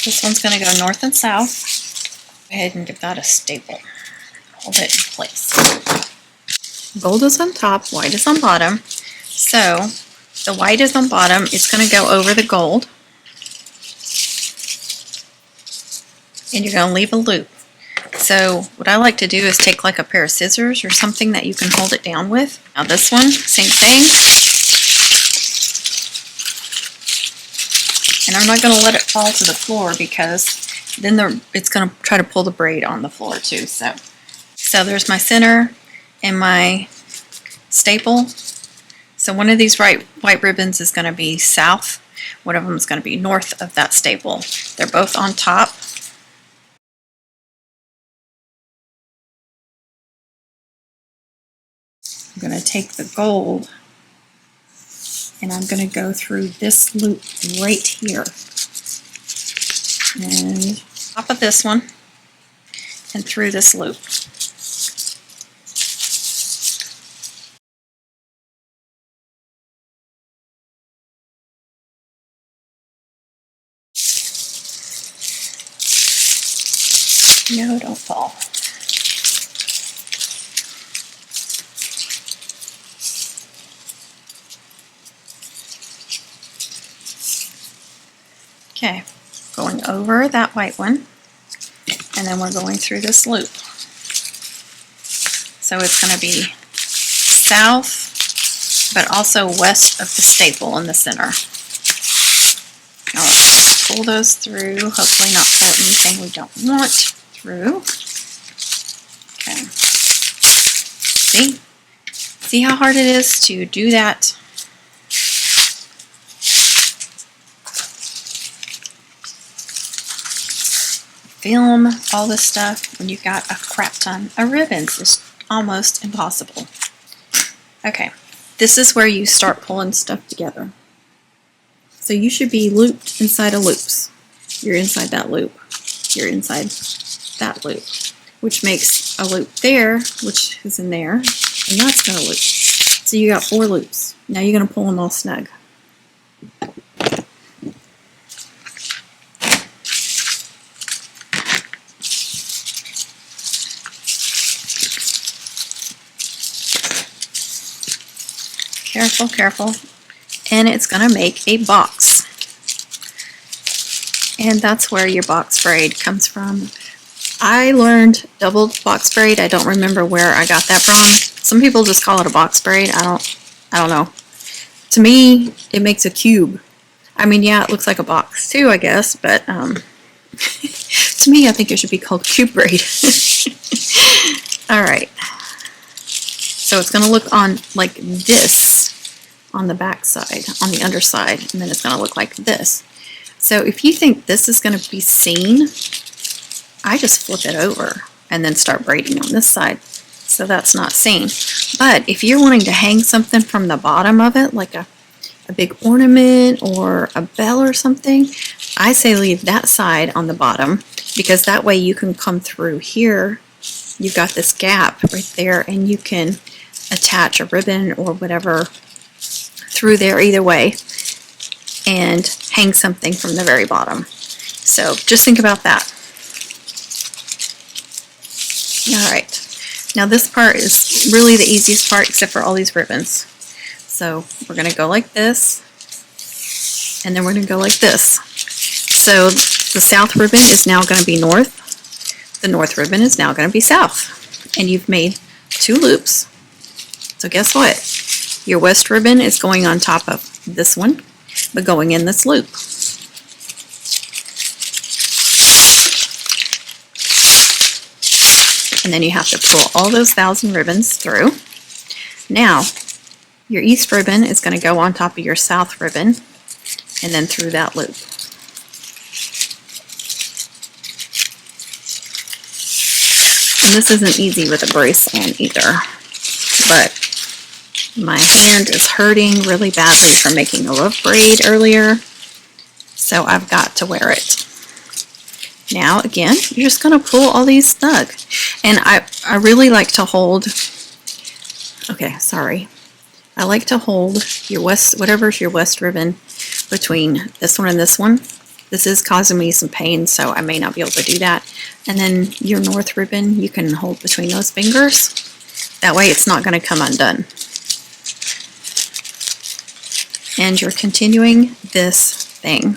This one's going to go north and south. Go ahead and give that a staple. Hold it in place. Gold is on top, white is on bottom. So the white is on bottom. It's going to go over the gold. And you're going to leave a loop. So what I like to do is take like a pair of scissors or something that you can hold it down with. Now this one, same thing. And I'm not going to let it fall to the floor because then it's going to try to pull the braid on the floor too. So there's my center and my staple. So one of these white ribbons is going to be south. One of them is going to be north of that staple. They're both on top. I'm going to take the gold and I'm going to go through this loop right here. And top of this one and through this loop. No, don't fall. Okay, going over that white one, and then we're going through this loop. So it's going to be south, but also west of the staple in the center. Now let's pull those through, hopefully not pull anything we don't want through. Okay. See how hard it is to do that? Film all this stuff when you've got a crap ton of ribbons. It's almost impossible. Okay, this is where you start pulling stuff together. So you should be looped inside of loops. You're inside that loop. You're inside that loop, which makes a loop there, which is in there, and that's got a loop. So you got 4 loops. Now you're going to pull them all snug. Careful, careful. And it's going to make a box. And that's where your box braid comes from. I learned double box braid. I don't remember where I got that from. Some people just call it a box braid. I don't know. To me, it makes a cube. I mean, yeah, it looks like a box too, I guess, but to me, I think it should be called cube braid. All right. So it's going to look on like this on the back side, on the underside, and then it's going to look like this. So if you think this is going to be seen, I just flip it over and then start braiding on this side. So that's not seen. But if you're wanting to hang something from the bottom of it, like a big ornament or a bell or something, I say leave that side on the bottom, because that way you can come through here. You've got this gap right there, and you can attach a ribbon or whatever through there either way and hang something from the very bottom. So just think about that. Alright, now this part is really the easiest part except for all these ribbons. So we're going to go like this, and then we're going to go like this. So the south ribbon is now going to be north, the north ribbon is now going to be south, and you've made 2 loops. So guess what? Your west ribbon is going on top of this one, but going in this loop. And then you have to pull all those 1,000 ribbons through. Now, your east ribbon is going to go on top of your south ribbon, and then through that loop. And this isn't easy with a brace on either, but my hand is hurting really badly from making a rough braid earlier, so I've got to wear it. Now again, you're just going to pull all these snug. And I really like to hold, okay, sorry. I like to hold your west, whatever's your west ribbon, between this one and this one, This is causing me some pain, so I may not be able to do that. And then your north ribbon, you can hold between those fingers. That way it's not going to come undone. And you're continuing this thing.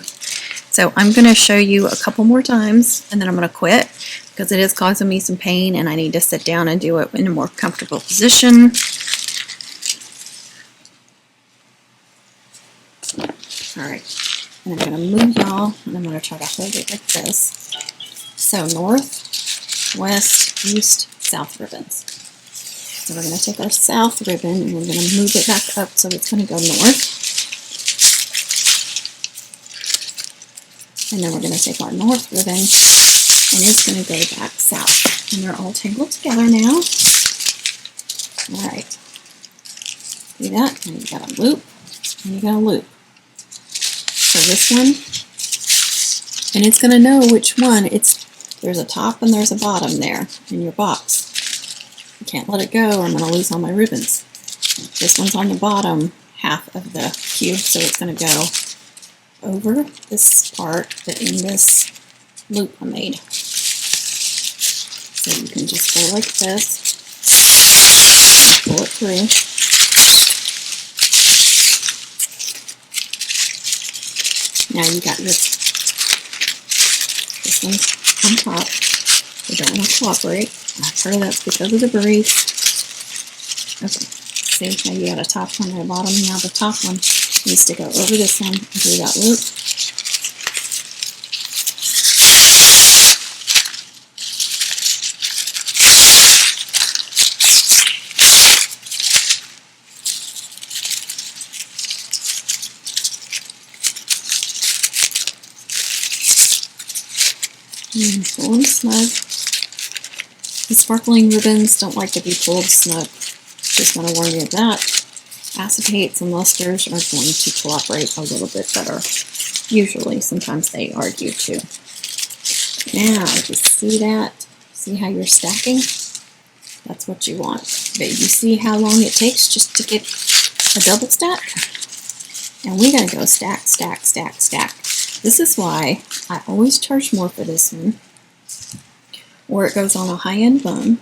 So I'm going to show you a couple more times, and then I'm going to quit because it is causing me some pain and I need to sit down and do it in a more comfortable position. Alright, and I'm going to move y'all, and I'm going to try to hold it like this. So north, west, east, south ribbons. So we're going to take our south ribbon and we're going to move it back up so it's going to go north. And then we're going to take our north ribbon and it's going to go back south. And they're all tangled together now. Alright. See that? And you got a loop, and you got a loop. So this one, and it's going to know which one. There's a top and there's a bottom there in your box. You can't let it go or I'm going to lose all my ribbons. This one's on the bottom half of the cube, so it's going to go over this part, but in this loop I made. So you can just go like this, pull it through. Now you got this one's on top. We don't want to cooperate. I'm sure that's because of the braid. Okay, see how you got a top one and a bottom. Now the top one needs to go over this one and through that loop. And pull them snug. The sparkling ribbons don't like to be pulled snug. Just want to warn you of that. Acetates and lusters are going to cooperate a little bit better. Usually, sometimes they argue too. Now, you see that? See how you're stacking? That's what you want. But you see how long it takes just to get a double stack? And we gotta go stack, stack, stack, stack. This is why I always charge more for this one, or it goes on a high-end bone,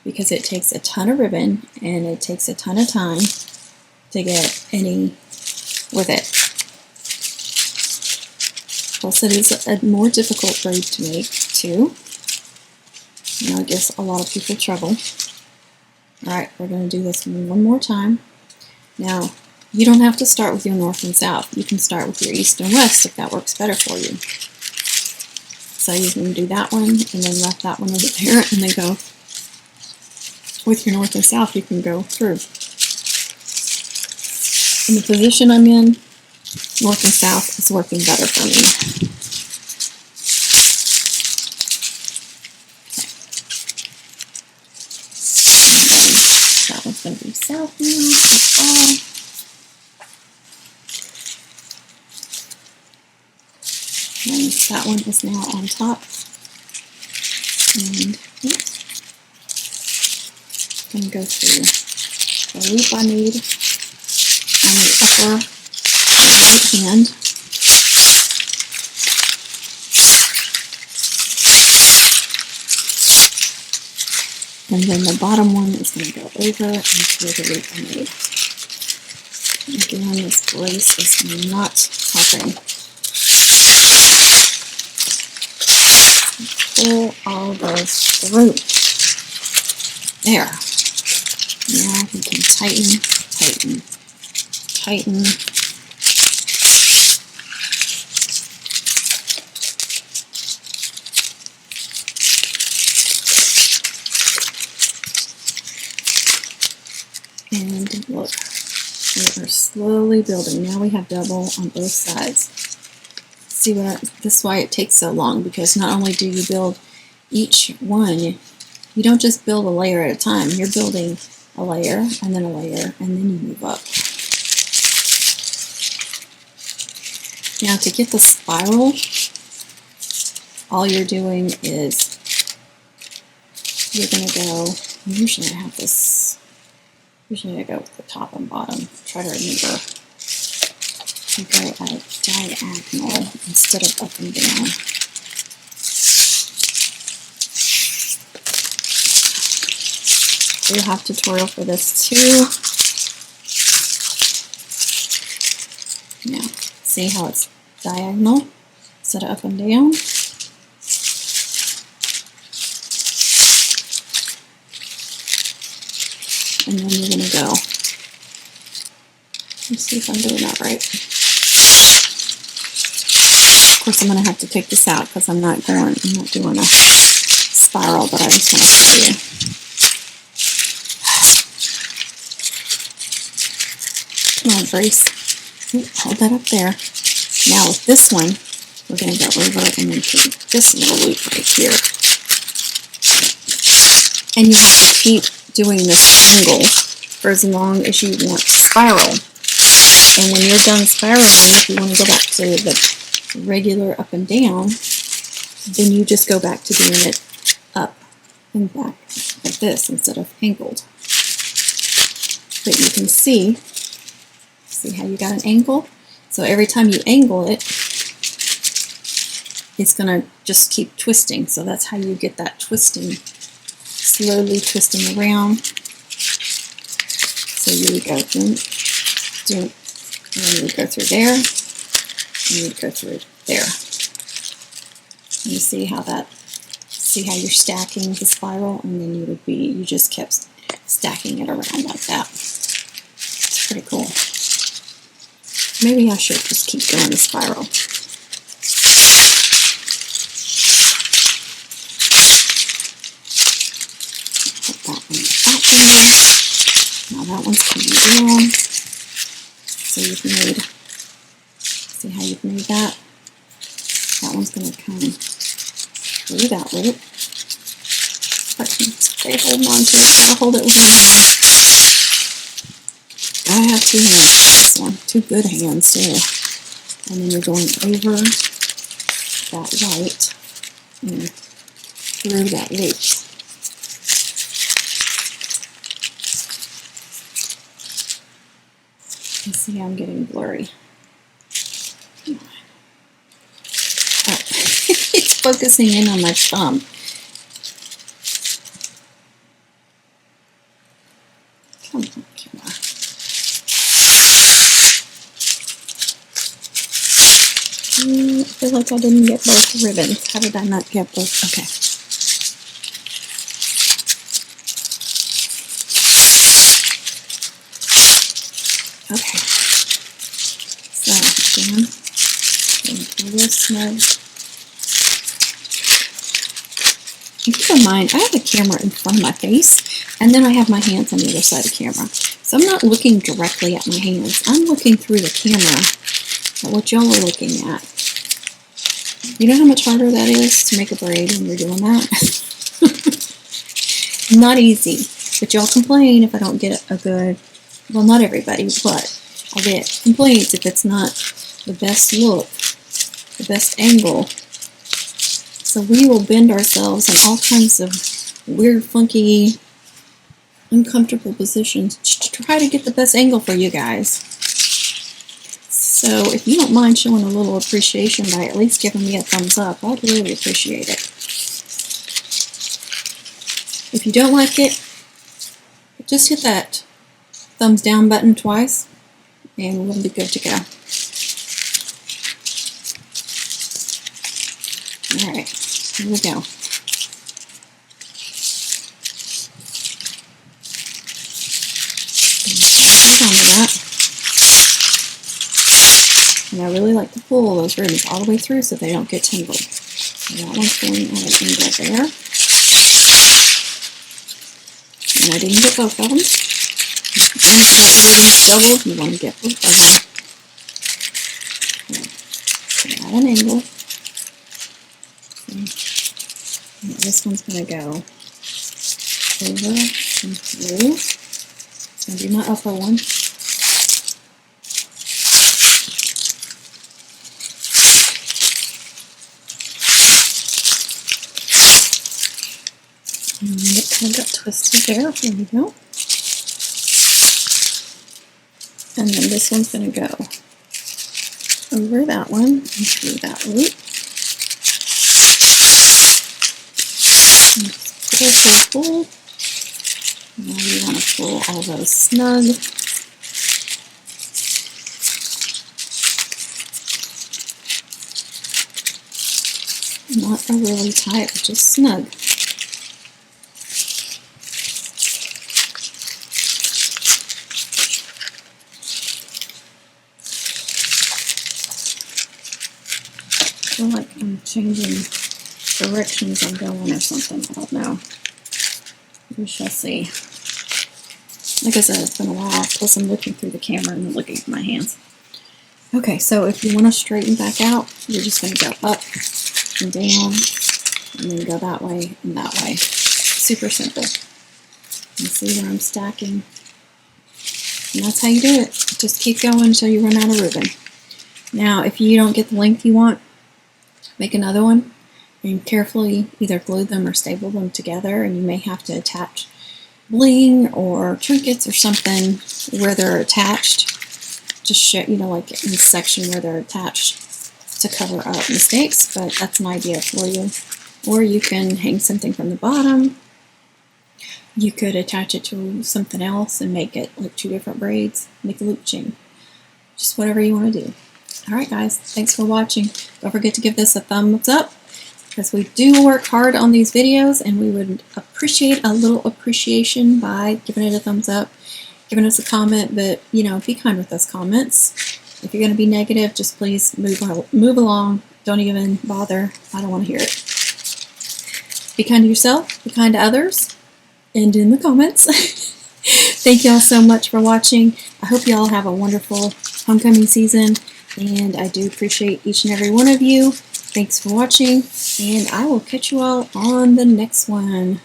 because it takes a ton of ribbon and it takes a ton of time to get any with it. Plus it is a more difficult braid to make too. You know, it gives a lot of people trouble. Alright, we're going to do this one more time. Now, you don't have to start with your north and south. You can start with your east and west if that works better for you. So you can do that one and then left that one over there and then go with your north and south. You can go through. In the position I'm in, north and south is working better for me. Okay. And then that one's going to be south now. And that one is now on top. And I'm going to go through the loop I made on the upper right hand. And then the bottom one is going to go over into the loop I made. Again, this brace is not helping. Pull all those through. There. Now we can tighten, tighten, tighten. And look, we are slowly building. Now we have double on both sides. See what this is why it takes so long, because not only do you build each one, you don't just build a layer at a time. You're building a layer and then a layer and then you move up. Now to get the spiral, all you're doing is you're going to go, usually I have this, usually I go with the top and bottom. Try to remember. to go at diagonal instead of up and down. We'll have a tutorial for this too. Now, see how it's diagonal instead of up and down? And then you're going to go. Let's see if I'm doing that right. Of course, I'm going to have to take this out because I'm not doing a spiral, but I'm just going to show you. Come on, Grace. Hold that up there. Now with this one, we're going to go over and into this little loop right here. And you have to keep doing this angle for as long as you want to spiral. And when you're done spiraling, if you want to go back to the regular up and down, then you just go back to doing it up and back like this instead of angled. But you can see how you got an angle? So every time you angle it, it's going to just keep twisting. So that's how you get that twisting, slowly twisting around. So you would go through, and then you would go through there, and you would go through there. And you see how you're stacking the spiral, and then you just kept stacking it around like that. It's pretty cool. Maybe I should just keep doing the spiral. Put that one out there. Now that one's coming down. So you've made, see how you've made that? That one's going to come through that loop. But stay holding on to it. Gotta hold it with your hand. I have 2 hands for this one, 2 good hands too. And then you're going over that white and through that loop. You see how I'm getting blurry. Oh. It's focusing in on my thumb. Come on, camera. I feel like I didn't get both ribbons. How did I not get both? Okay. Okay. So, again, real snug. And keep in mind, I have a camera in front of my face, and then I have my hands on the other side of the camera. So I'm not looking directly at my hands. I'm looking through the camera at what y'all are looking at. You know how much harder that is to make a braid when you're doing that? Not easy. But y'all complain if I don't get a good, well, not everybody, but I get complaints if it's not the best look, the best angle. So we will bend ourselves in all kinds of weird, funky, uncomfortable positions to try to get the best angle for you guys. So if you don't mind showing a little appreciation by at least giving me a thumbs up, I'd really appreciate it. If you don't like it, just hit that thumbs down button twice, and we'll be good to go. Alright, here we go. Hold on to that. And I really like to pull those ribbons all the way through so they don't get tangled. And that one's going at an angle there. And I didn't get both of them. Again, if that ribbon is doubled, you want to get both of them. At an angle. And this one's going to go over and through. It's going to be my upper one. And it kind of got twisted there. There we go. And then this one's going to go over that one and through that loop. Pull. Now you want to pull all those snug. Not overly tight, but just snug. I feel like I'm changing directions I'm going or something. I don't know. We shall see. Like I said, it's been a while. Plus, I'm looking through the camera and looking at my hands. Okay, so if you want to straighten back out, you're just going to go up and down, and then go that way and that way. Super simple. You see where I'm stacking? And that's how you do it. Just keep going until you run out of ribbon. Now, if you don't get the length you want, make another one and carefully either glue them or staple them together, and you may have to attach bling or trinkets or something where they're attached. Just show, you know, like in the section where they're attached to cover up mistakes, but that's an idea for you. Or you can hang something from the bottom. You could attach it to something else and make it like 2 different braids, make a loop chain. Just whatever you want to do. Alright guys, thanks for watching. Don't forget to give this a thumbs up, because we do work hard on these videos, and we would appreciate a little appreciation by giving it a thumbs up, giving us a comment, but you know, be kind with those comments. If you're going to be negative, just please move along. Don't even bother. I don't want to hear it. Be kind to yourself, be kind to others, and in the comments. Thank y'all so much for watching. I hope y'all have a wonderful homecoming season, and I do appreciate each and every one of you. Thanks for watching, and I will catch you all on the next one.